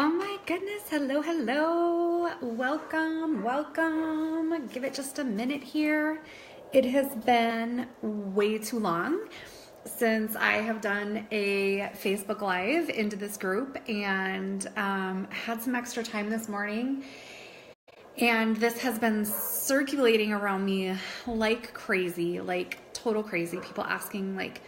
Oh my goodness. Hello, hello. Welcome. Give it just a minute here. It has been way too long since I have done a Facebook Live into this group and had some extra time this morning. And this has been circulating around me like crazy, like total crazy. People asking like,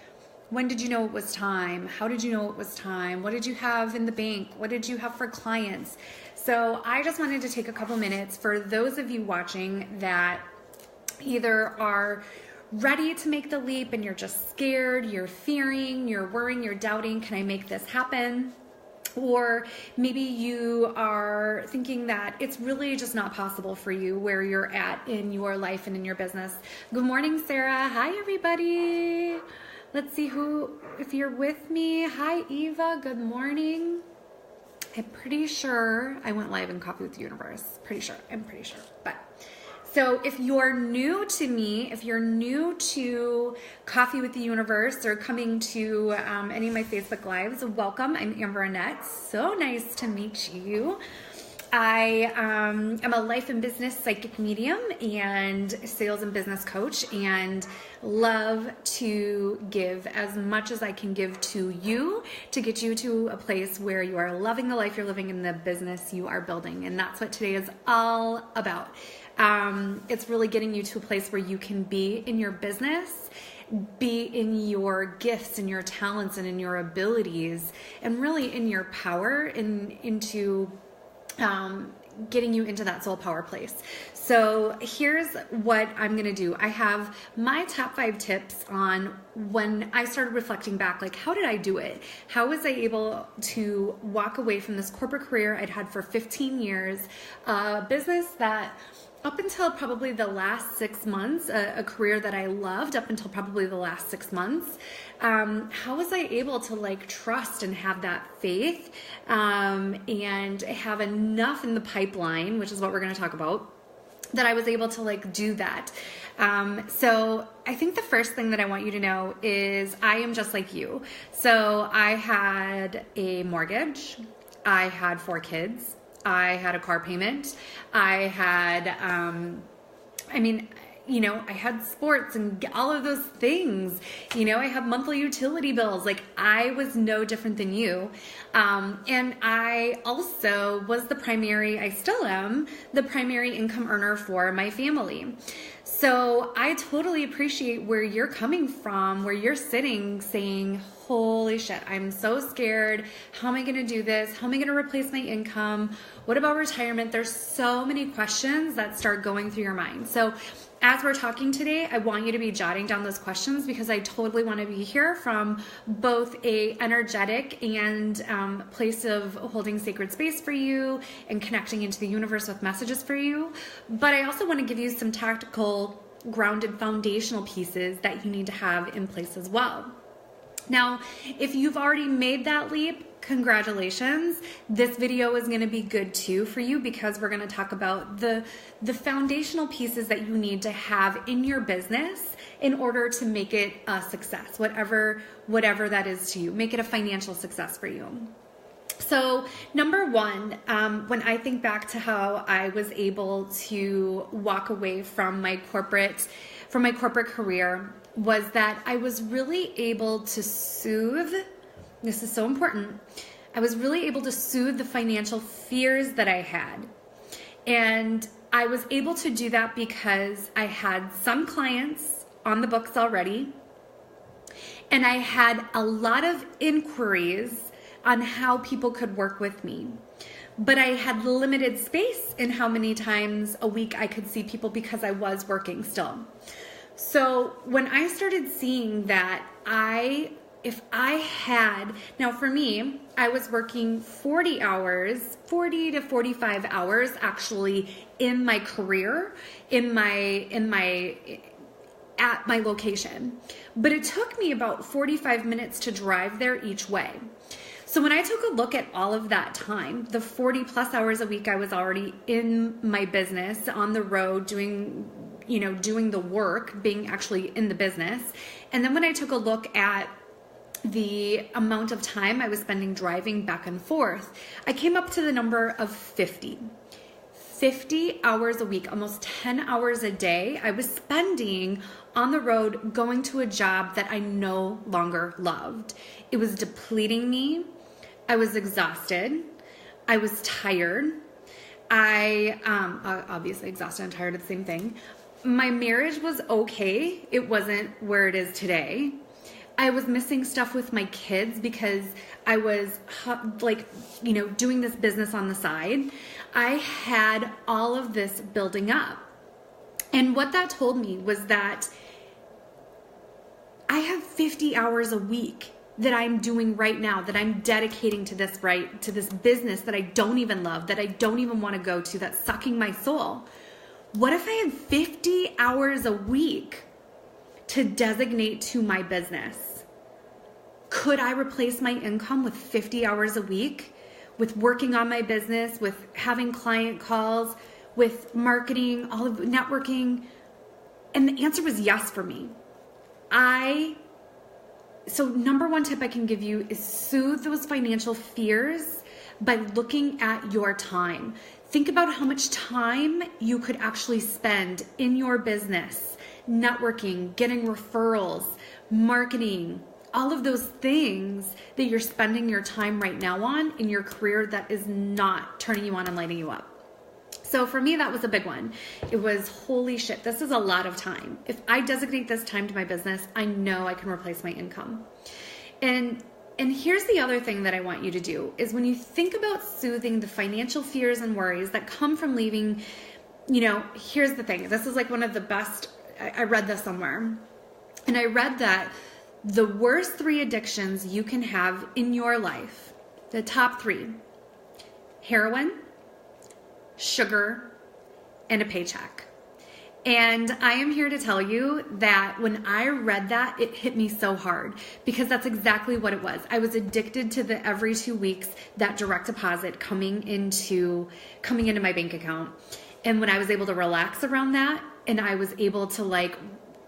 when did you know it was time? How did you know it was time? What did you have in the bank? What did you have for clients? So I just wanted to take a couple minutes for those of you watching that either are ready to make the leap and you're just scared, you're fearing, you're worrying, you're doubting, can I make this happen? Or maybe you are thinking that it's really just not possible for you where you're at in your life and in your business. Good morning, Sarah. Hi, everybody. Let's see if you're with me. Hi, Eva. Good morning. I'm pretty sure I went live in Coffee with the Universe. I'm pretty sure. But so if you're new to me, if you're new to Coffee with the Universe or coming to any of my Facebook Lives, welcome. I'm Amber Annette. So nice to meet you. I am a life and business psychic medium and sales and business coach, and love to give as much as I can give to you to get you to a place where you are loving the life you're living and the business you are building. And that's what today is all about. It's really getting you to a place where you can be in your business, be in your gifts and your talents and in your abilities, and really in your power into getting you into that soul power place. So here's what I'm going to do. I have my top 5 tips on when I started reflecting back, like, how did I do it? How was I able to walk away from this corporate career I'd had for 15 years, a business that up until probably the last 6 months, a career that I loved up until probably the last 6 months. How was I able to like trust and have that faith and have enough in the pipeline, which is what we're going to talk about, that I was able to like do that. So I think the first thing that I want you to know is I am just like you. So I had a mortgage. I had 4 kids. I had a car payment. I had, I had sports and all of those things. I have monthly utility bills. Like, I was no different than you. And I also was I still am the primary income earner for my family. So I totally appreciate where you're coming from, where you're sitting saying, holy shit, I'm so scared. How am I going to do this? How am I going to replace my income? What about retirement? There's so many questions that start going through your mind. So as we're talking today, I want you to be jotting down those questions because I totally want to be here from both a energetic and place of holding sacred space for you and connecting into the universe with messages for you. But I also want to give you some tactical, grounded, foundational pieces that you need to have in place as well. Now, if you've already made that leap, congratulations. This video is going to be good too for you because we're going to talk about the foundational pieces that you need to have in your business in order to make it a success, whatever that is to you. Make it a financial success for you. So number one, when I think back to how I was able to walk away from my corporate career, was that I was really able to soothe, this is so important, I was really able to soothe the financial fears that I had. And I was able to do that because I had some clients on the books already, and I had a lot of inquiries on how people could work with me. But I had limited space in how many times a week I could see people because I was working still. So when I started seeing that now for me, I was working 40 to 45 hours actually in my career, at my location. But it took me about 45 minutes to drive there each way. So when I took a look at all of that time, the 40 plus hours a week I was already in my business, on the road, doing the work, being actually in the business. And then when I took a look at the amount of time I was spending driving back and forth, I came up to the number of 50. 50 hours a week, almost 10 hours a day, I was spending on the road going to a job that I no longer loved. It was depleting me. I was exhausted. I was tired. I obviously exhausted and tired at the same thing. My marriage was okay. It wasn't where it is today. I was missing stuff with my kids because I was doing this business on the side. I had all of this building up. And what that told me was that I have 50 hours a week that I'm doing right now, that I'm dedicating to this business that I don't even love, that I don't even want to go to, that's sucking my soul. What if I had 50 hours a week to designate to my business? Could I replace my income with 50 hours a week, with working on my business, with having client calls, with marketing, all of networking? And the answer was yes for me. So number one tip I can give you is soothe those financial fears by looking at your time. Think about how much time you could actually spend in your business, networking, getting referrals, marketing, all of those things that you're spending your time right now on in your career that is not turning you on and lighting you up. So for me, that was a big one. It was, holy shit, this is a lot of time. If I designate this time to my business, I know I can replace my income. And here's the other thing that I want you to do is when you think about soothing the financial fears and worries that come from leaving, here's the thing. This is like one of the best, I read this somewhere. And I read that the worst 3 addictions you can have in your life, the top 3, heroin, sugar, and a paycheck. And I am here to tell you that when I read that, it hit me so hard because that's exactly what it was. I was addicted to the every 2 weeks, that direct deposit coming into my bank account. And when I was able to relax around that and I was able to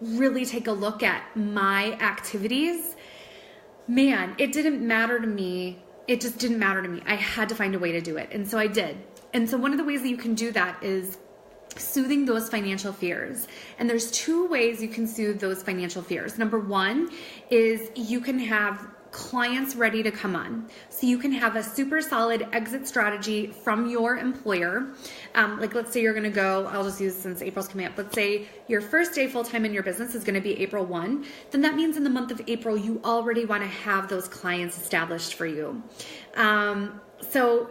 really take a look at my activities, man, it didn't matter to me. It just didn't matter to me. I had to find a way to do it. And so I did. And so one of the ways that you can do that is soothing those financial fears. And there's 2 ways you can soothe those financial fears. Number 1 is you can have clients ready to come on. So you can have a super solid exit strategy from your employer. Let's say you're going to go, I'll just use since April's coming up. Let's say your first day full-time in your business is going to be April 1. Then that means in the month of April, you already want to have those clients established for you. So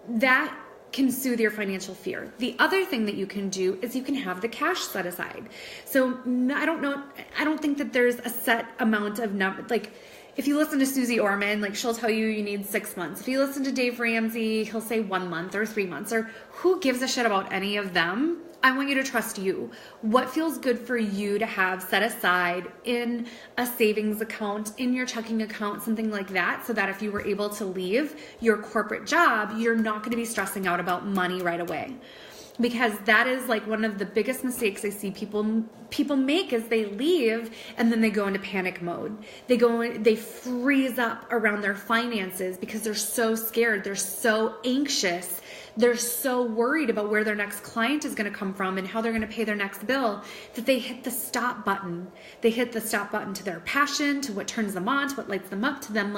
that can soothe your financial fear. The other thing that you can do is you can have the cash set aside. So I don't think that there's a set amount of if you listen to Susie Orman, she'll tell you need 6 months. If you listen to Dave Ramsey, he'll say 1 month or 3 months, or who gives a shit about any of them? I want you to trust you. What feels good for you to have set aside in a savings account, in your checking account, something like that, so that if you were able to leave your corporate job, you're not going to be stressing out about money right away. Because that is one of the biggest mistakes I see people make is they leave and then they go into panic mode. They freeze up around their finances because they're so scared. They're so anxious. They're so worried about where their next client is going to come from and how they're going to pay their next bill that they hit the stop button. They hit the stop button to their passion, to what turns them on, to what lights them up, to them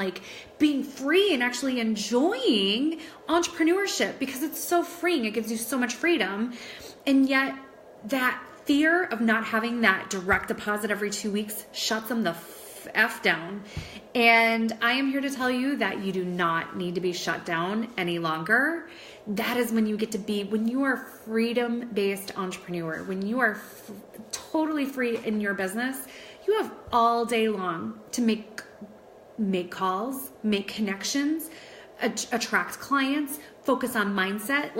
being free and actually enjoying entrepreneurship because it's so freeing. It gives you so much freedom. And yet that fear of not having that direct deposit every 2 weeks shuts them the F down. And I am here to tell you that you do not need to be shut down any longer. That is when you get to be, when you are a freedom-based entrepreneur, when you are totally free in your business, you have all day long to make calls, make connections, attract clients, focus on mindset.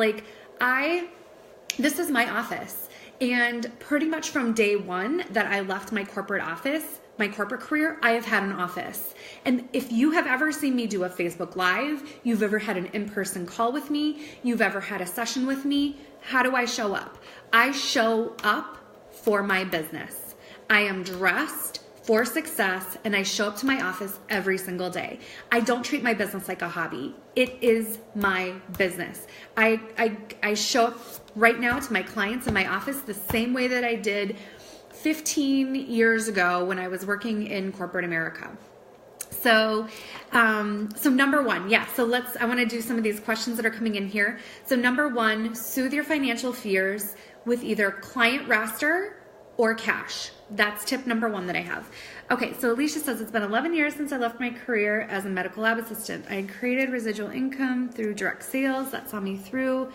This is my office. And pretty much from day 1 that I left my corporate office, my corporate career, I have had an office. And if you have ever seen me do a Facebook Live, you've ever had an in-person call with me, you've ever had a session with me, how do I show up? I show up for my business. I am dressed for success, and I show up to my office every single day. I don't treat my business like a hobby. It is my business. I show up right now to my clients in my office the same way that I did 15 years ago when I was working in corporate America. So number one, I want to do some of these questions that are coming in here. So number one, soothe your financial fears with either client roster or cash. That's tip number one that I have. Okay, so Alicia says, it's been 11 years since I left my career as a medical lab assistant. I created residual income through direct sales that saw me through.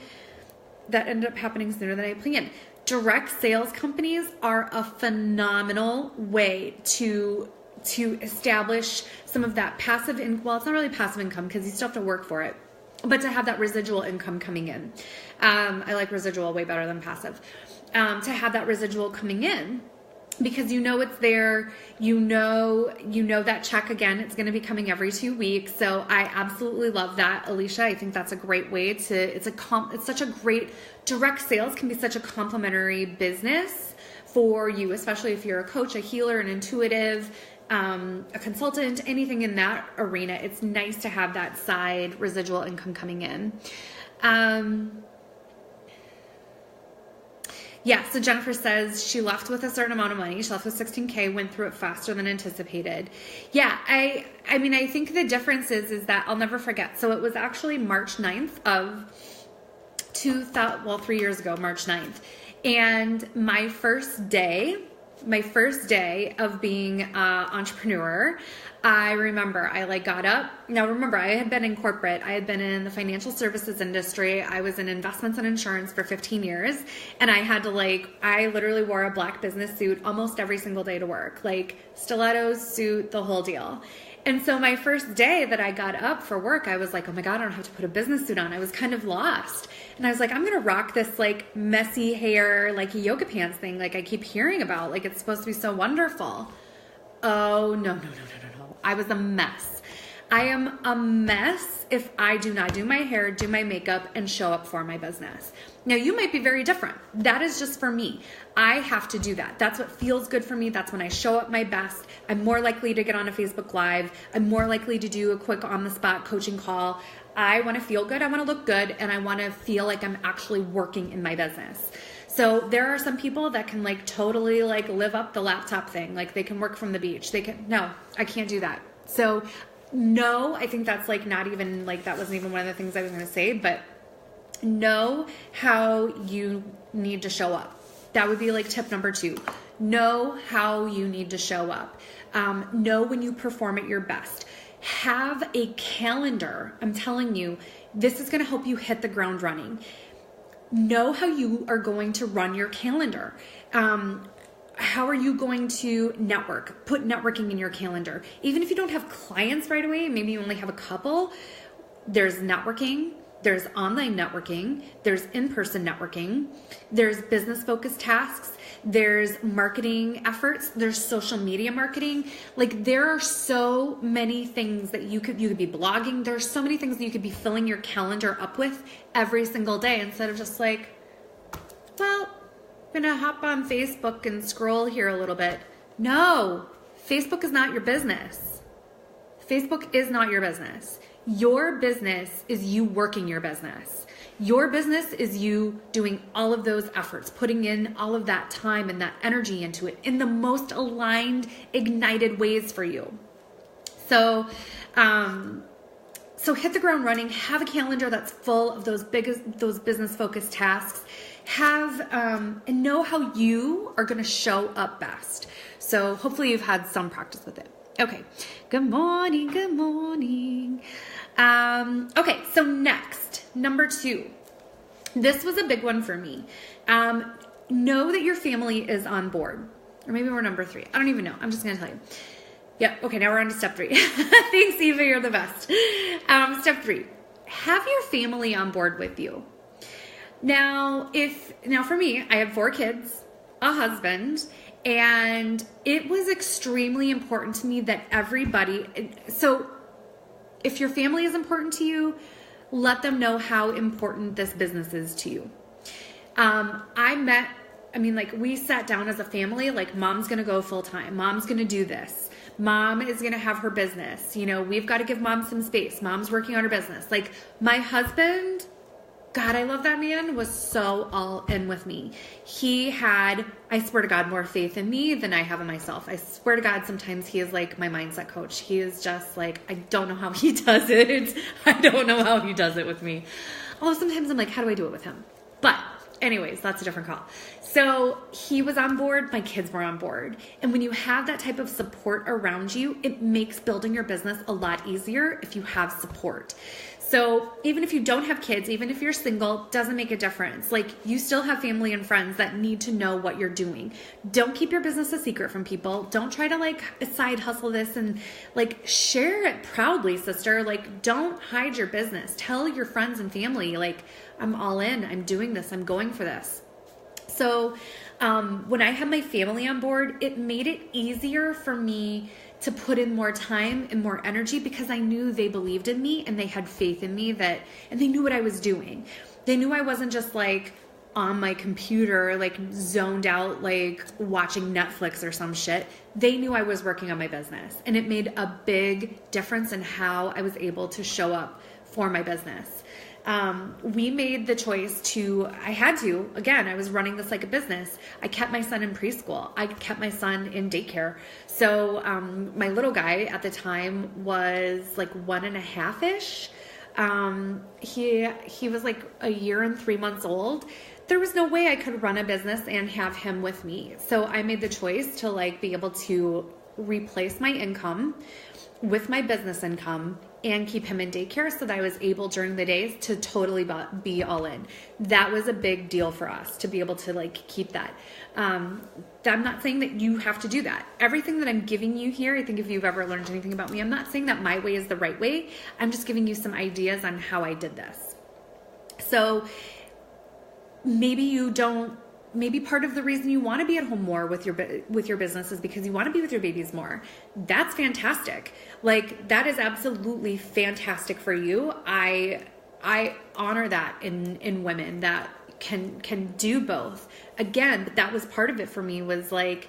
That ended up happening sooner than I planned. Direct sales companies are a phenomenal way to establish some of that passive income. Well, it's not really passive income because you still have to work for it, but to have that residual income coming in. I like residual way better than passive. To have that residual coming in, because you know it's there, you know that check, again, it's going to be coming every 2 weeks. So I absolutely love that, Alicia. I think that's a great way to, it's such a great, direct sales can be such a complementary business for you, especially if you're a coach, a healer, an intuitive, a consultant, anything in that arena. It's nice to have that side residual income coming in. So Jennifer says she left with a certain amount of money. She left with $16K, went through it faster than anticipated. Yeah, I mean, I think the difference is that I'll never forget. So it was actually March 9th of 3 years ago, March 9th. And my first day of being an entrepreneur, I remember I got up. Now remember, I had been in corporate. I had been in the financial services industry. I was in investments and insurance for 15 years. And I had to I literally wore a black business suit almost every single day to work, stilettos, suit, the whole deal. And so my first day that I got up for work, I was like, oh my God, I don't have to put a business suit on. I was kind of lost. And I was like, I'm going to rock this messy hair, yoga pants thing. I keep hearing about, it's supposed to be so wonderful. Oh, no. I was a mess. I am a mess if I do not do my hair, do my makeup, and show up for my business. Now, you might be very different. That is just for me. I have to do that. That's what feels good for me. That's when I show up my best. I'm more likely to get on a Facebook Live. I'm more likely to do a quick on-the-spot coaching call. I want to feel good. I want to look good. And I want to feel like I'm actually working in my business. So there are some people that can totally live up the laptop thing. They can work from the beach. No, I can't do that. So no, I think that's not even that wasn't even one of the things I was going to say, but know how you need to show up. That would be tip number 2. Know how you need to show up. Know when you perform at your best. Have a calendar. I'm telling you, this is going to help you hit the ground running. Know how you are going to run your calendar. How are you going to network? Put networking in your calendar. Even if you don't have clients right away, maybe you only have a couple, there's networking, there's online networking, there's in-person networking, there's business-focused tasks, there's marketing efforts, there's social media marketing. There are so many things that you could be blogging. There's so many things that you could be filling your calendar up with every single day instead of just well, I'm gonna hop on Facebook and scroll here a little bit. No, Facebook is not your business. Facebook is not your business. Your business is you working your business. Your business is you doing all of those efforts, putting in all of that time and that energy into it in the most aligned, ignited ways for you. So hit the ground running. Have a calendar that's full of those business-focused tasks. And know how you are going to show up best. So hopefully you've had some practice with it. Okay. Good morning. Okay. So next, number 2, this was a big one for me. Know that your family is on board, or maybe we're number 3. I don't even know. I'm just going to tell you. Yeah. Okay. Now we're on to step 3. Thanks, Eva. You're the best. Step 3, have your family on board with you. Now for me, I have 4 kids, a husband, and it was extremely important to me that so if your family is important to you, let them know how important this business is to you. I met I mean, like, we sat down as a family, like, mom's going to go full time. Mom's going to do this. Mom is going to have her business. You know, we've got to give mom some space. Mom's working on her business. Like, my husband, God, I love that man, was so all in with me. He had, I swear to God, more faith in me than I have in myself. I swear to God, sometimes he is like my mindset coach. He is just like, I don't know how he does it. I don't know how he does it with me. Although sometimes I'm like, how do I do it with him? But anyways, that's a different call. So he was on board, my kids were on board. And when you have that type of support around you, it makes building your business a lot easier if you have support. So even if you don't have kids, even if you're single, doesn't make a difference. Like, you still have family and friends that need to know what you're doing. Don't keep your business a secret from people. Don't try to like side hustle this and like share it proudly, sister. Like, don't hide your business. Tell your friends and family, like, I'm all in, I'm doing this, I'm going for this. So when I had my family on board, it made it easier for me to put in more time and more energy because I knew they believed in me and they had faith in me and they knew what I was doing. They knew I wasn't just like on my computer, like zoned out, like watching Netflix or some shit. They knew I was working on my business, and it made a big difference in how I was able to show up for my business. We made the choice again, I was running this like a business. I kept my son in preschool. I kept my son in daycare. So, my little guy at the time was like 1.5-ish. He was like a year and 3 months old. There was no way I could run a business and have him with me. So I made the choice to like be able to replace my income with my business income and keep him in daycare so that I was able during the days to totally be all in. That was a big deal for us to be able to like keep that. I'm not saying that you have to do that. Everything that I'm giving you here, I think if you've ever learned anything about me, I'm not saying that my way is the right way. I'm just giving you some ideas on how I did this. So maybe part of the reason you want to be at home more with your business is because you want to be with your babies more. That's fantastic. Like, that is absolutely fantastic for you. I honor that in women that can do both. Again, but that was part of it for me, was like,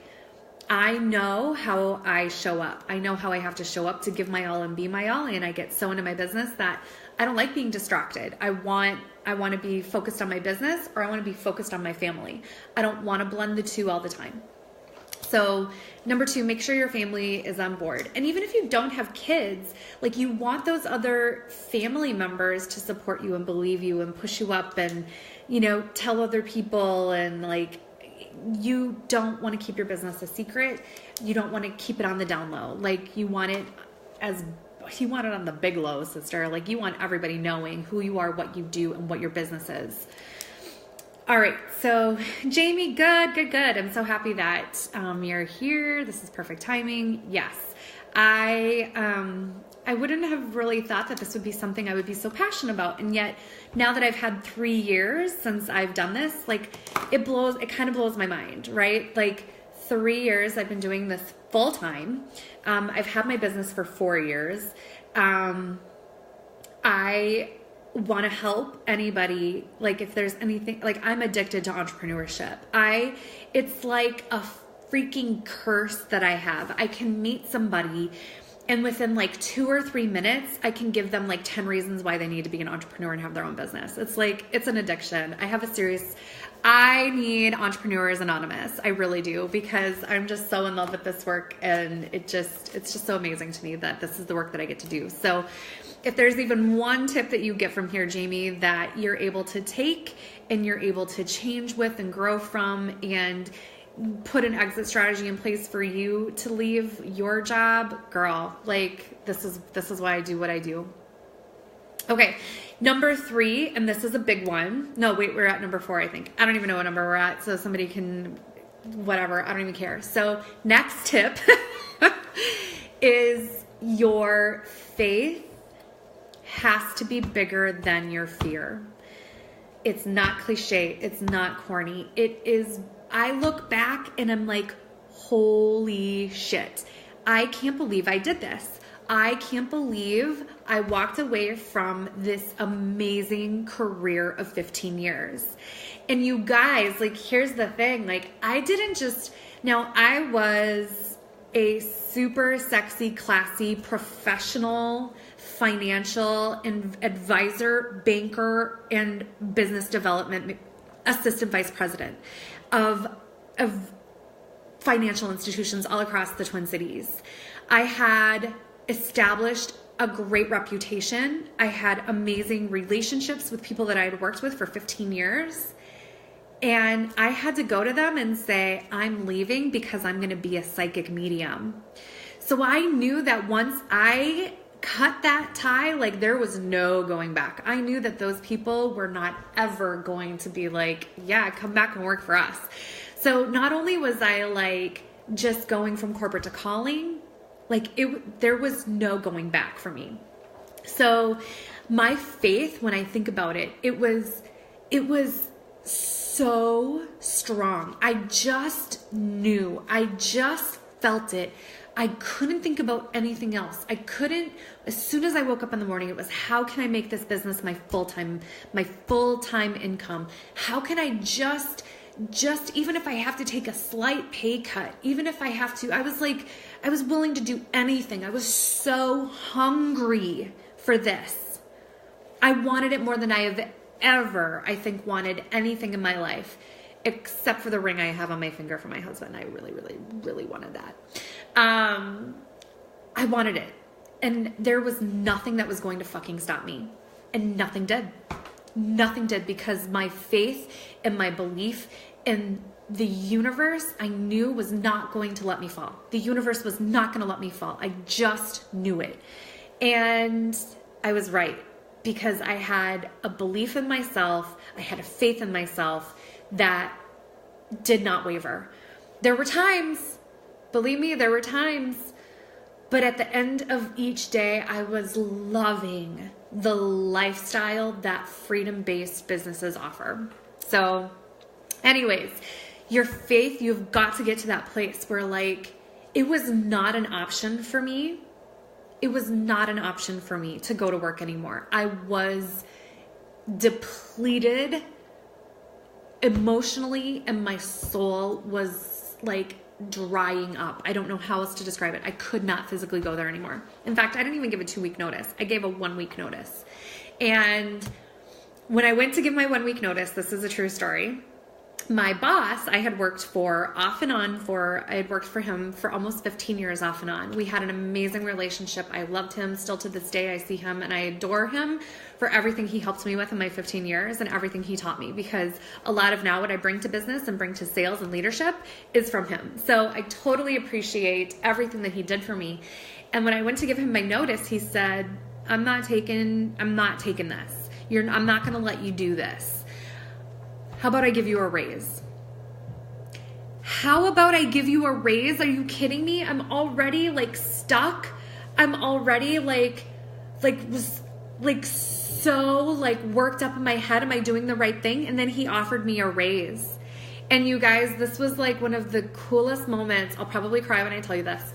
I know how I show up. I know how I have to show up to give my all and be my all. And I get so into my business that I don't like being distracted. I want to be focused on my business, or I want to be focused on my family. I don't want to blend the two all the time. So number 2, make sure your family is on board. And even if you don't have kids, like, you want those other family members to support you and believe you and push you up and, you know, tell other people. And like, you don't want to keep your business a secret. You don't want to keep it on the down low. Like, you want it on the big low, sister. Like, you want everybody knowing who you are, what you do, and what your business is. All right. So Jamie, good. I'm so happy that you're here. This is perfect timing. Yes. I wouldn't have really thought that this would be something I would be so passionate about. And yet now that I've had 3 years since I've done this, like, it kind of blows my mind, right? Like, 3 years I've been doing this full time. I've had my business for 4 years. I want to help anybody. Like, if there's anything, like, I'm addicted to entrepreneurship. It's like a freaking curse that I have. I can meet somebody and within like 2 or 3 minutes, I can give them like 10 reasons why they need to be an entrepreneur and have their own business. It's like, it's an addiction. I need Entrepreneurs Anonymous. I really do, because I'm just so in love with this work, and it's just so amazing to me that this is the work that I get to do. So if there's even one tip that you get from here, Jamie, that you're able to take and you're able to change with and grow from and put an exit strategy in place for you to leave your job, girl, like, this is why I do what I do. Okay. Number 3, and this is a big one. No, wait, we're at number 4, I think. I don't even know what number we're at, so somebody can, whatever, I don't even care. So next tip is your faith has to be bigger than your fear. It's not cliche. It's not corny. It is. I look back and I'm like, holy shit. I can't believe I did this. I can't believe I walked away from this amazing career of 15 years. And you guys, like, here's the thing. Like, I didn't just, now I was a super sexy, classy, professional, financial advisor, banker, and business development assistant vice president of financial institutions all across the Twin Cities. I had established a great reputation. I had amazing relationships with people that I had worked with for 15 years. And I had to go to them and say, I'm leaving because I'm going to be a psychic medium. So I knew that once I cut that tie, like, there was no going back. I knew that those people were not ever going to be like, yeah, come back and work for us. So not only was I like just going from corporate to calling, like there was no going back for me. So my faith, when I think about it, it was so strong. I just knew, I just felt it. I couldn't think about anything else. I couldn't, as soon as I woke up in the morning, it was, how can I make this business my full-time income? How can I just even if I have to take a slight pay cut, even if I have to, I was willing to do anything. I was so hungry for this. I wanted it more than I have ever, I think, wanted anything in my life, except for the ring I have on my finger for my husband. I really, really, really wanted that. I wanted it. And there was nothing that was going to fucking stop me. And nothing did. Nothing did, because my faith and my belief in the universe, I knew, was not going to let me fall. The universe was not going to let me fall. I just knew it. And I was right, because I had a belief in myself. I had a faith in myself that did not waver. There were times, believe me, there were times, but at the end of each day, I was loving the lifestyle that freedom-based businesses offer. So anyways, your faith, you've got to get to that place where, like, it was not an option for me. It was not an option for me to go to work anymore. I was depleted emotionally, and my soul was like drying up. I don't know how else to describe it. I could not physically go there anymore. In fact, I didn't even give a 2-week notice. I gave a 1-week notice. And when I went to give my 1-week notice, this is a true story. My boss, I had worked for him for almost 15 years off and on. We had an amazing relationship. I loved him. Still to this day, I see him and I adore him for everything he helped me with in my 15 years and everything he taught me, because a lot of now what I bring to business and bring to sales and leadership is from him. So I totally appreciate everything that he did for me. And when I went to give him my notice, he said, I'm not taking this. I'm not going to let you do this. How about I give you a raise? How about I give you a raise? Are you kidding me? I'm already like stuck. I'm already so worked up in my head. Am I doing the right thing? And then he offered me a raise. And you guys, this was like one of the coolest moments. I'll probably cry when I tell you this.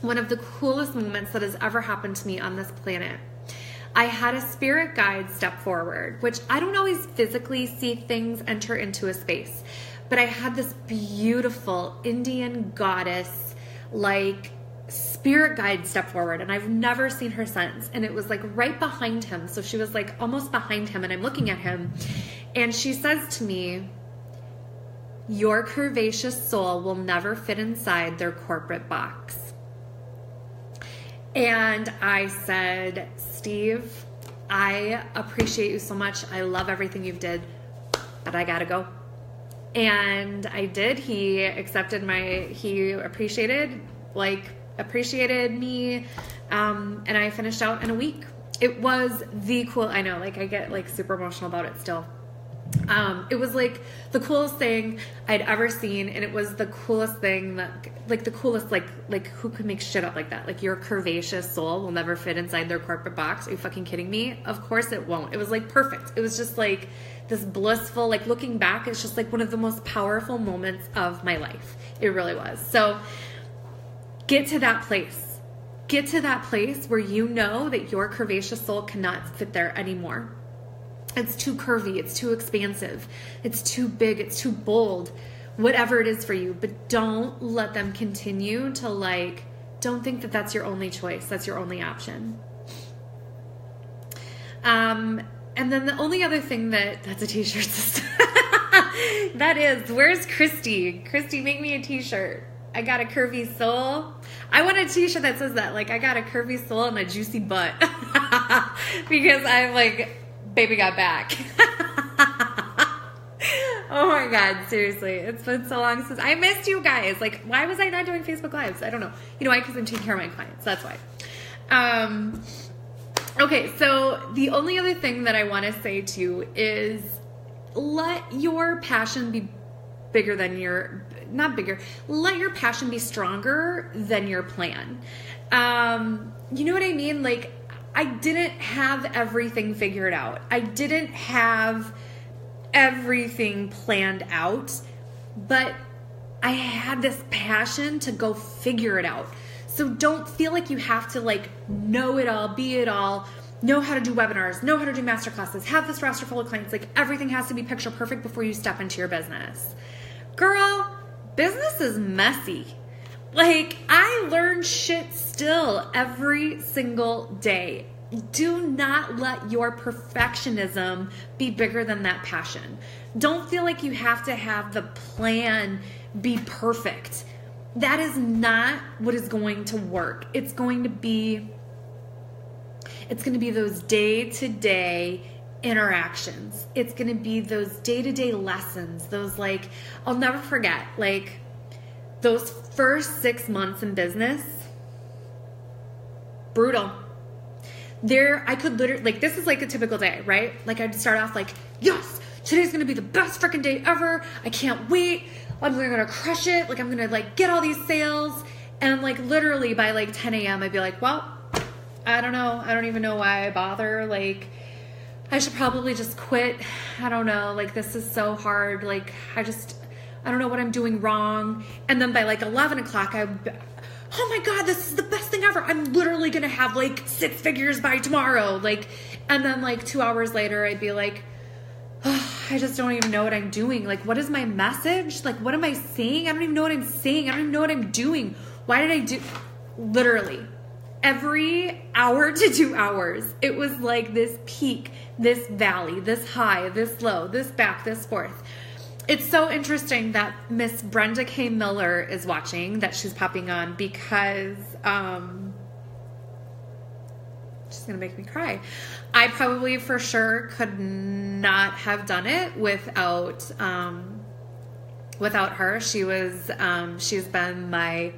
One of the coolest moments that has ever happened to me on this planet. I had a spirit guide step forward, which I don't always physically see things enter into a space, but I had this beautiful Indian goddess, like, spirit guide step forward, and I've never seen her since. And it was like right behind him. So she was like almost behind him, and I'm looking at him, and she says to me, your curvaceous soul will never fit inside their corporate box. And I said, Steve, I appreciate you so much. I love everything you've did, but I gotta go. And I did. He appreciated me. And I finished out in a week. It was the cool, I know, like I get like super emotional about it still. It was like the coolest thing I'd ever seen, and it was the coolest thing that, like, the coolest, like who could make shit up like that? Like, your curvaceous soul will never fit inside their corporate box. Are you fucking kidding me? Of course it won't. It was like perfect. It was just like this blissful, like, looking back, it's just like one of the most powerful moments of my life. It really was. So get to that place. get to that place where you know that your curvaceous soul cannot fit there anymore. It's too curvy, it's too expansive, it's too big, it's too bold, whatever it is for you. But don't let them continue to like, don't think that that's your only choice, that's your only option. And then the only other thing that's a t-shirt system. That is, where's Christy? Christy, make me a t-shirt. I got a curvy soul. I want a t-shirt that says that, like, I got a curvy soul and a juicy butt. Because I'm like, baby got back. Oh my God, seriously. It's been so long since I missed you guys. Like, why was I not doing Facebook Lives? I don't know. You know why? Because I'm taking care of my clients. That's why. Okay, so the only other thing that I want to say to you is let your passion be bigger than your, not bigger, let your passion be stronger than your plan. You know what I mean? Like, I didn't have everything figured out. I didn't have everything planned out, but I had this passion to go figure it out. So don't feel like you have to like know it all, be it all, know how to do webinars, know how to do masterclasses, have this roster full of clients. Like everything has to be picture perfect before you step into your business. Girl, business is messy. Like I learn shit still every single day. Do not let your perfectionism be bigger than that passion. Don't feel like you have to have the plan be perfect. That is not what is going to work. It's going to be those day-to-day interactions. It's going to be those day-to-day lessons. Those like, I'll never forget, like those first 6 months in business, brutal. I could literally, like, this is like a typical day, right? Like I'd start off like, yes, today's going to be the best freaking day ever. I can't wait. I'm going to crush it. Like I'm going to like get all these sales. And like literally by like 10 a.m. I'd be like, well, I don't know. I don't even know why I bother. Like I should probably just quit. I don't know. Like this is so hard. Like I don't know what I'm doing wrong. And then by like 11 o'clock, oh my God, this is the best thing ever. I'm literally going to have like 6 figures by tomorrow. Like, and then like 2 hours later, I'd be like, oh, I just don't even know what I'm doing. Like, what is my message? Like, what am I saying? I don't even know what I'm saying. I don't even know what I'm doing. Why did I do? Literally every hour to 2 hours, it was like this peak, this valley, this high, this low, this back, this forth. It's so interesting that Miss Brenda K. Miller is watching, that she's popping on, because she's going to make me cry. I probably for sure could not have done it without her. She's been my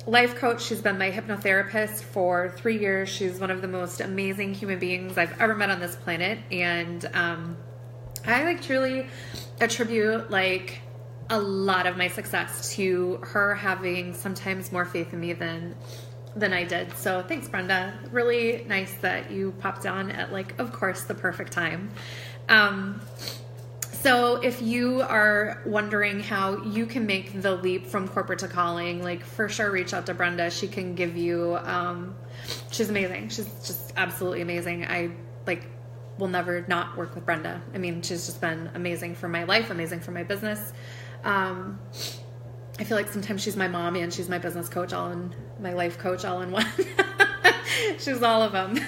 life coach. She's been my hypnotherapist for 3 years. She's one of the most amazing human beings I've ever met on this planet. And I like truly attribute like a lot of my success to her having sometimes more faith in me than I did. So thanks, Brenda. Really nice that you popped on at like, of course, the perfect time. So if you are wondering how you can make the leap from corporate to calling, like for sure reach out to Brenda. She can give you, she's amazing. She's just absolutely amazing. I like will never not work with Brenda. I mean, she's just been amazing for my life, amazing for my business. I feel like sometimes she's my mom and she's my business coach my life coach all in one. She's all of them.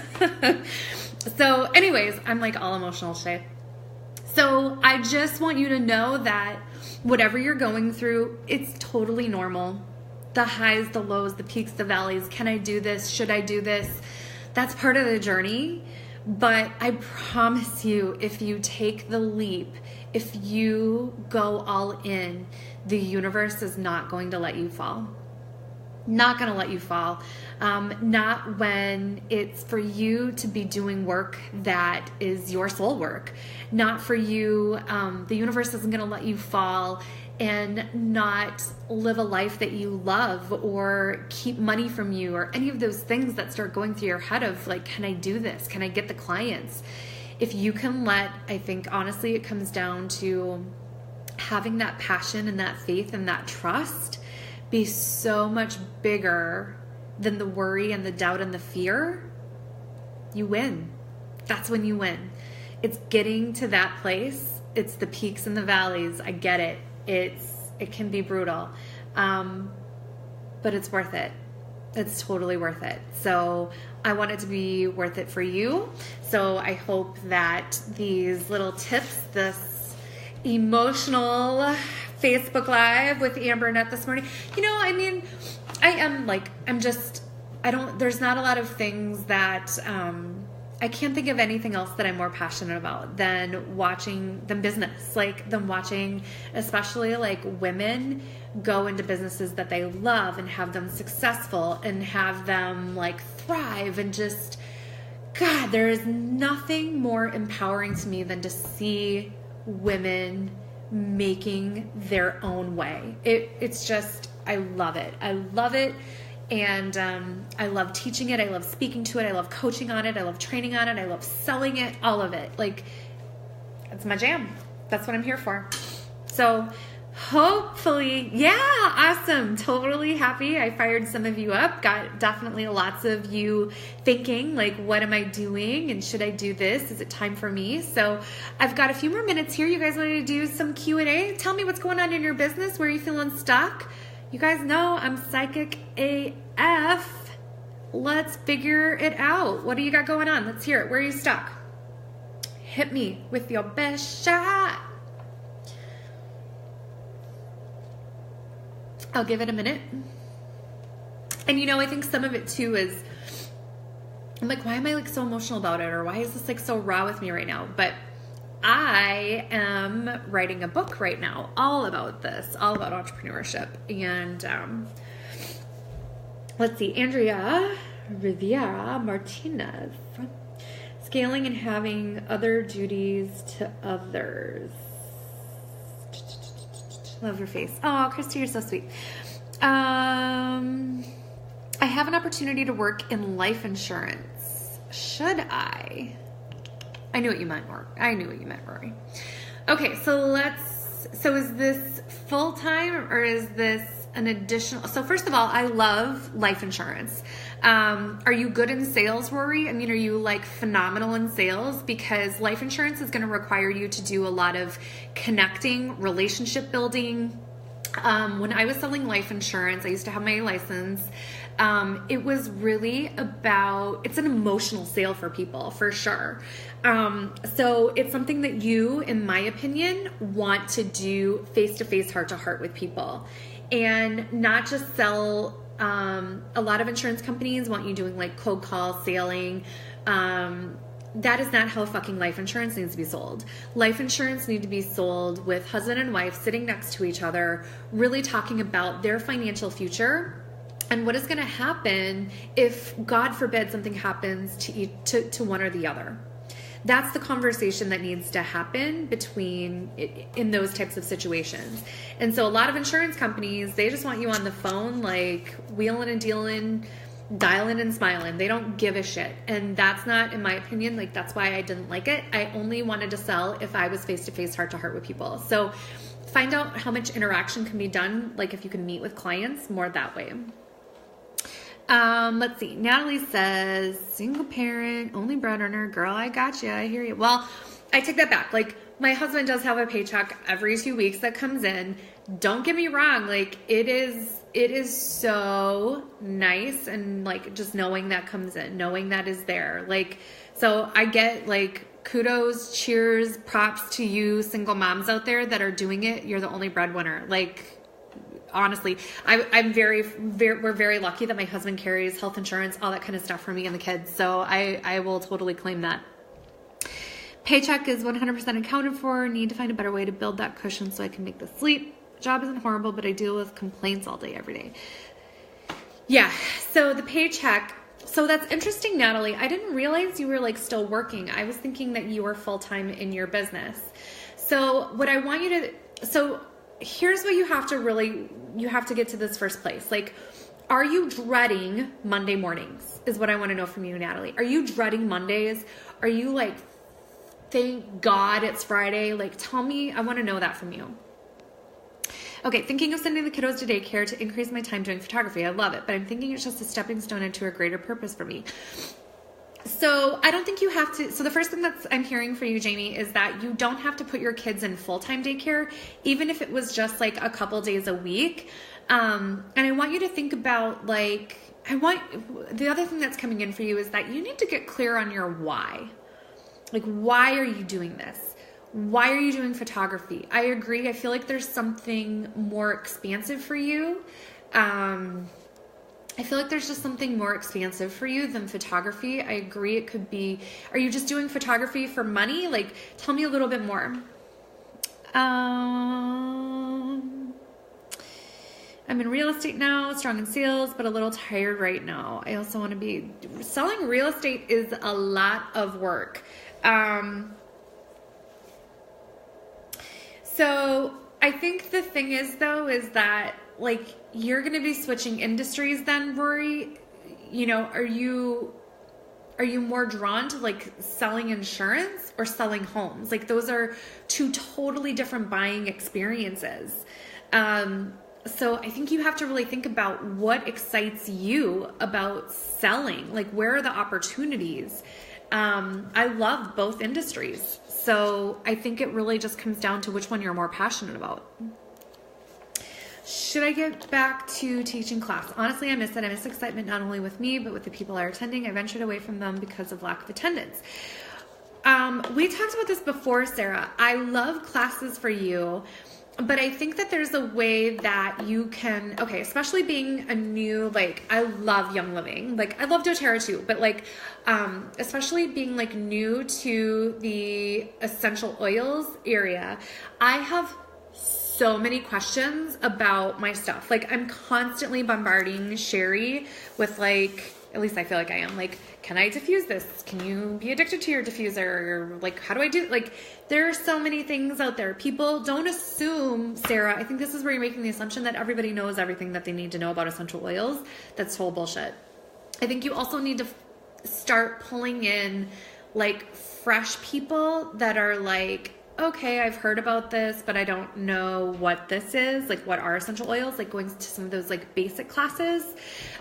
So anyways, I'm like all emotional today. So I just want you to know that whatever you're going through, it's totally normal. The highs, the lows, the peaks, the valleys. Can I do this? Should I do this? That's part of the journey. But I promise you, if you take the leap, if you go all in, the universe is not going to let you fall. Not going to let you fall. Not when it's for you to be doing work that is your soul work. Not for you. The universe isn't going to let you fall and not live a life that you love or keep money from you or any of those things that start going through your head of like, can I do this? Can I get the clients? If you can I think honestly, it comes down to having that passion and that faith and that trust be so much bigger than the worry and the doubt and the fear, you win. That's when you win. It's getting to that place. It's the peaks and the valleys. I get it. It can be brutal. But it's worth it. It's totally worth it. So I want it to be worth it for you. So I hope that these little tips, this emotional Facebook Live with Amber Net this morning, there's not a lot of things that, I can't think of anything else that I'm more passionate about than watching especially like women go into businesses that they love and have them successful and have them like thrive and just, God, there is nothing more empowering to me than to see women making their own way. It's just, I love it. I love it. And I love teaching it. I love speaking to it. I love coaching on it. I love training on it. I love selling it, all of it. Like, it's my jam. That's what I'm here for. So hopefully, yeah, awesome. Totally happy. I fired some of you up. Got definitely lots of you thinking, like, what am I doing? And should I do this? Is it time for me? So I've got a few more minutes here. You guys want to do some Q&A? Tell me what's going on in your business. Where are you feeling stuck? You guys know I'm psychic AF. Let's figure it out. What do you got going on? Let's hear it. Where are you stuck? Hit me with your best shot. I'll give it a minute. And I think some of it too is, I'm like, why am I like so emotional about it? Or why is this like so raw with me right now? But I am writing a book right now all about this, all about entrepreneurship. And let's see, Andrea Riviera Martinez, scaling and having other duties to others. Love your face. Oh, Christy, you're so sweet. I have an opportunity to work in life insurance. Should I? I knew what you meant, Rory. Okay, so is this full-time or is this an additional? So first of all, I love life insurance. Are you good in sales, Rory? Are you like phenomenal in sales? Because life insurance is going to require you to do a lot of connecting, relationship building. When I was selling life insurance, I used to have my license. It was really it's an emotional sale for people, for sure. So it's something that you, in my opinion, want to do face-to-face, heart-to-heart with people. And not just sell, a lot of insurance companies want you doing like cold call selling. That is not how fucking life insurance needs to be sold. Life insurance needs to be sold with husband and wife sitting next to each other, really talking about their financial future and what is going to happen if, God forbid, something happens to one or the other. That's the conversation that needs to happen in those types of situations. And so a lot of insurance companies, they just want you on the phone, like wheeling and dealing, dialing and smiling. They don't give a shit. And that's not, in my opinion, like that's why I didn't like it. I only wanted to sell if I was face-to-face, heart-to-heart with people. So find out how much interaction can be done, like if you can meet with clients more that way. Let's see. Natalie says, single parent, only breadwinner. Girl, I got you. I hear you. Well, I take that back. Like, my husband does have a paycheck every 2 weeks that comes in. Don't get me wrong. Like, it is so nice. And like, just knowing that comes in, knowing that is there. Like, so I get like kudos, cheers, props to you single moms out there that are doing it. You're the only breadwinner. Like, honestly, we're very lucky that my husband carries health insurance, all that kind of stuff for me and the kids. So I will totally claim that. Paycheck is 100% accounted for. Need to find a better way to build that cushion so I can make the sleep. Job isn't horrible, but I deal with complaints all day, every day. Yeah. So the paycheck. So that's interesting, Natalie. I didn't realize you were like still working. I was thinking that you were full-time in your business. So what I want you to, here's what you have to get to this first place. Like, are you dreading Monday mornings is what I want to know from you, Natalie. Are you dreading Mondays? Are you like, thank God it's Friday? Like, tell me, I want to know that from you. Okay, thinking of sending the kiddos to daycare to increase my time doing photography. I love it, but I'm thinking it's just a stepping stone into a greater purpose for me. So I don't think you have to. So the first thing that I'm hearing for you, Jamie, is that you don't have to put your kids in full-time daycare, even if it was just like a couple days a week. And I want you to think about the other thing that's coming in for you is that you need to get clear on your why. Like, why are you doing this? Why are you doing photography? I agree. I feel like there's something more expansive for you. I feel like there's just something more expansive for you than photography. I agree. It could be, are you just doing photography for money? Like, tell me a little bit more. I'm in real estate now, strong in sales, but a little tired right now. I also want to be, selling real estate is a lot of work. So I think the thing is though, is that like, you're going to be switching industries then, Rory. You know, are you more drawn to like selling insurance or selling homes? Like, those are two totally different buying experiences. So I think you have to really think about what excites you about selling. Like, where are the opportunities? I love both industries. So I think it really just comes down to which one you're more passionate about. Should I get back to teaching class? Honestly, I miss it. I miss excitement not only with me, but with the people I are attending. I ventured away from them because of lack of attendance. We talked about this before, Sarah. I love classes for you, but I think that there's a way that you can, okay, especially being a new, like, I love Young Living. Like, I love doTERRA too, but like, especially being like new to the essential oils area, I have so many questions about my stuff. Like, I'm constantly bombarding Sherry with like, at least I feel like I am, like, can I diffuse this? Can you be addicted to your diffuser? Or like, how do I do, like, there are so many things out there. People don't assume, Sarah, I think this is where you're making the assumption that everybody knows everything that they need to know about essential oils. That's total bullshit. I think you also need to start pulling in like fresh people that are like, okay, I've heard about this, but I don't know what this is. Like, what are essential oils? Like, going to some of those like basic classes.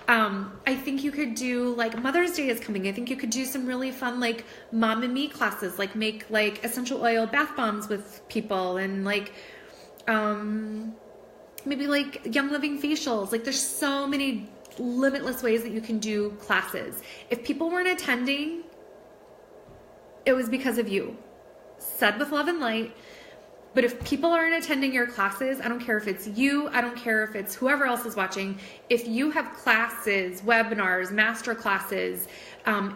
I think you could do, like, Mother's Day is coming. I think you could do some really fun, like, mom and me classes, like make like essential oil bath bombs with people, and like, maybe like Young Living facials. Like, there's so many limitless ways that you can do classes. If people weren't attending, it was because of you. Said with love and light. But if people aren't attending your classes, I don't care if it's you, I don't care if it's whoever else is watching. If you have classes, webinars, master classes,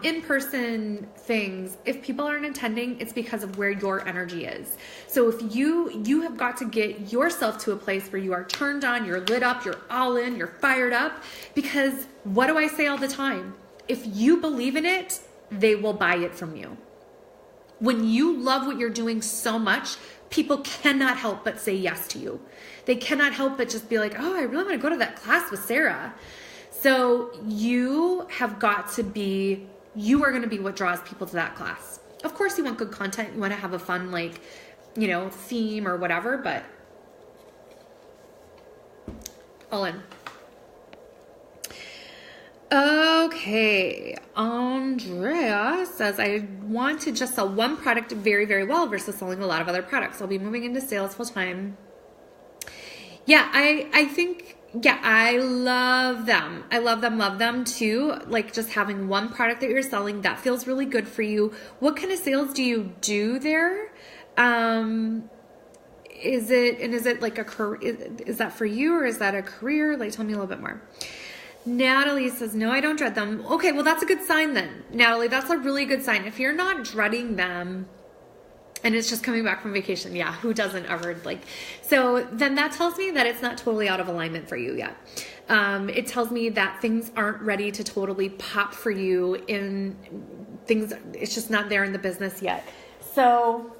in-person things, if people aren't attending, it's because of where your energy is. So if you have got to get yourself to a place where you are turned on, you're lit up, you're all in, you're fired up, because what do I say all the time? If you believe in it, they will buy it from you. When you love what you're doing so much, people cannot help but say yes to you. They cannot help but just be like, oh, I really want to go to that class with Sarah. So you have got to be, you are going to be what draws people to that class. Of course, you want good content. You want to have a fun, like, you know, theme or whatever, but all in. Okay, Andrea says, I want to just sell one product very, very well versus selling a lot of other products. I'll be moving into sales full time. Yeah, I think, yeah, I love them. I love them too. Like, just having one product that you're selling, that feels really good for you. What kind of sales do you do there? Is it like a career? Is that for you, or is that a career? Like, tell me a little bit more. Natalie says, no, I don't dread them. Okay, well, that's a good sign then. Natalie, that's a really good sign. If you're not dreading them and it's just coming back from vacation, yeah, who doesn't ever, like, so then that tells me that it's not totally out of alignment for you yet. It tells me that things aren't ready to totally pop for you in things. It's just not there in the business yet. So,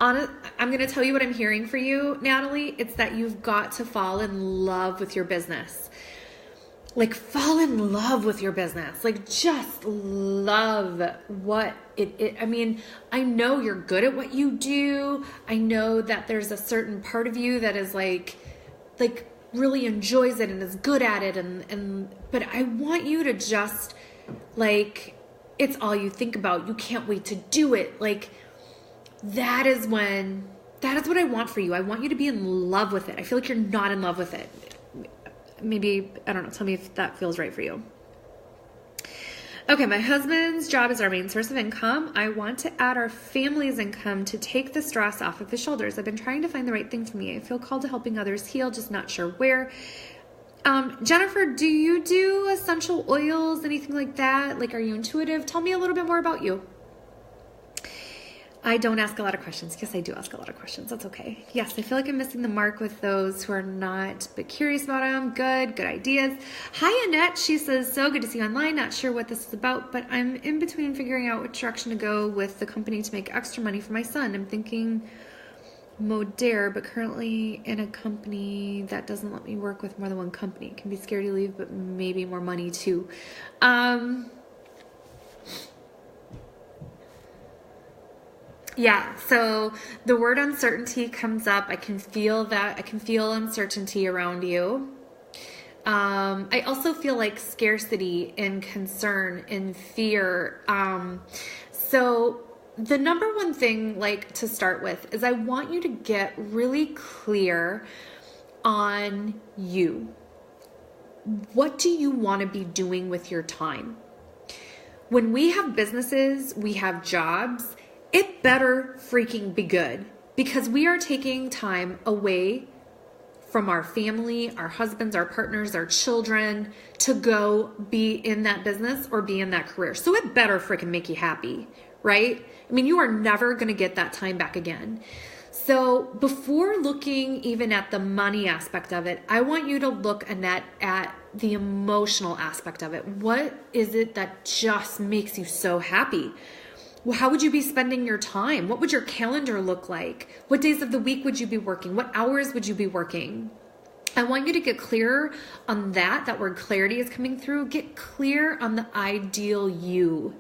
I'm going to tell you what I'm hearing for you, Natalie. It's that you've got to fall in love with your business. like fall in love with your business. Like just love what I mean, I know you're good at what you do. I know that there's a certain part of you that is like really enjoys it and is good at it. But I want you to just like, it's all you think about. You can't wait to do it. Like that is what I want for you. I want you to be in love with it. I feel like you're not in love with it. Maybe, I don't know, tell me if that feels right for you. Okay, my husband's job is our main source of income. I want to add our family's income to take the stress off of his shoulders. I've been trying to find the right thing for me. I feel called to helping others heal, just not sure where. Jennifer, do you do essential oils, anything like that? Like, are you intuitive? Tell me a little bit more about you. I don't ask a lot of questions. Yes, I do ask a lot of questions. That's okay. Yes, I feel like I'm missing the mark with those who are not, but curious about them. Good ideas. Hi, Annette. She says, so good to see you online. Not sure what this is about, but I'm in between figuring out which direction to go with the company to make extra money for my son. I'm thinking Modere, but currently in a company that doesn't let me work with more than one company. It can be scary to leave, but maybe more money too. Yeah, so the word uncertainty comes up. I can feel that. I can feel uncertainty around you. I also feel like scarcity and concern and fear. So the number one thing, like, to start with is I want you to get really clear on you. What do you want to be doing with your time? When we have businesses, we have jobs, it better freaking be good, because we are taking time away from our family, our husbands, our partners, our children to go be in that business or be in that career. So it better freaking make you happy, right? I mean, you are never going to get that time back again. So before looking even at the money aspect of it, I want you to look, Annette, at the emotional aspect of it. What is it that just makes you so happy? Well, how would you be spending your time? What would your calendar look like? What days of the week would you be working? What hours would you be working? I want you to get clear on that. That word clarity is coming through. Get clear on the ideal you.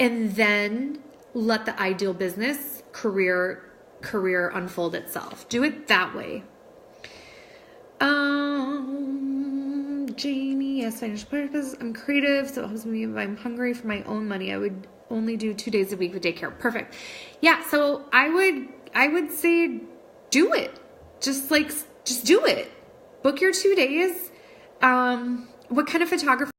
And then let the ideal business career unfold itself. Do it that way. Jamie, yes, financial purpose. I'm creative, so it helps me if I'm hungry for my own money. I would only do 2 days a week with daycare. Perfect. Yeah, so I would say do it. Just do it. Book your 2 days. What kind of photography